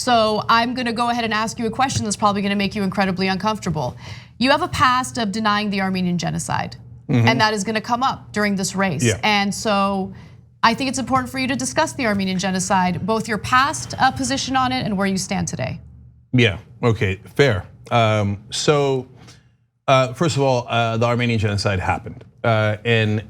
So I'm gonna go ahead and ask you a question that's probably gonna make you incredibly uncomfortable. You have a past of denying the Armenian genocide, and that is gonna come up during this race. Yeah. And so I think it's important for you to discuss the Armenian genocide, both your past position on it and where you stand today. Yeah, okay, fair. First of all, the Armenian genocide happened. And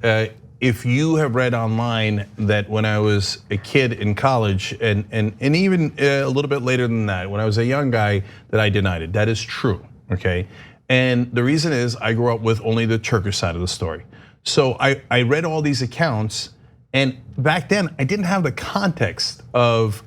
if you have read online that when I was a kid in college and even a little bit later than that, when I was a young guy, that I denied it, that is true, okay? And the reason is I grew up with only the Turkish side of the story. So I read all these accounts, and back then I didn't have the context of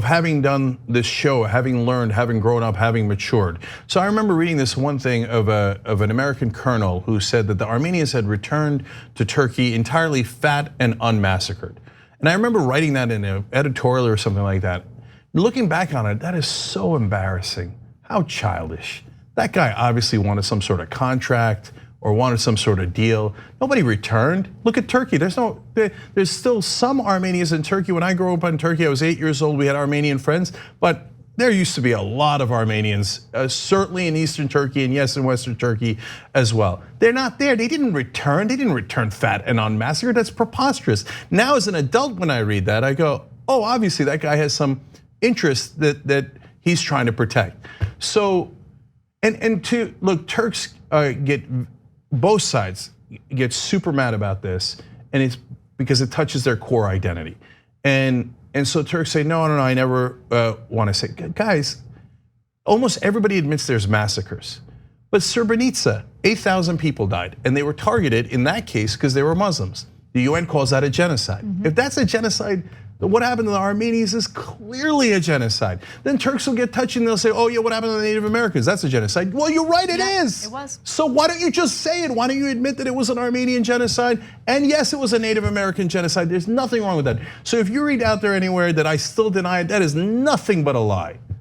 having done this show, having learned, having grown up, having matured. So I remember reading this one thing of an American colonel who said that the Armenians had returned to Turkey entirely fat and unmassacred. And I remember writing that in an editorial or something like that. Looking back on it, that is so embarrassing. How childish. That guy obviously wanted some sort of contract or wanted some sort of deal. Nobody returned. Look at Turkey. There's still some Armenians in Turkey. When I grew up in Turkey, I was 8 years old. We had Armenian friends, but there used to be a lot of Armenians, certainly in Eastern Turkey and yes, in Western Turkey as well. They're not there. They didn't return. They didn't return fat and unmassacred. That's preposterous. Now, as an adult, when I read that, I go, oh, obviously that guy has some interest that he's trying to protect. So, look, Turks get. Both sides get super mad about this, and it's because it touches their core identity. And so Turks say, no, I never want to say, guys, almost everybody admits there's massacres. But Srebrenica, 8,000 people died, and they were targeted in that case because they were Muslims. The UN calls that a genocide. If that's a genocide, then what happened to the Armenians is clearly a genocide. Then Turks will get touchy and they'll say, oh yeah, what happened to the Native Americans? That's a genocide. Well, you're right, it is. It was. So why don't you just say it? Why don't you admit that it was an Armenian genocide? And yes, it was a Native American genocide. There's nothing wrong with that. So if you read out there anywhere that I still deny it, that is nothing but a lie.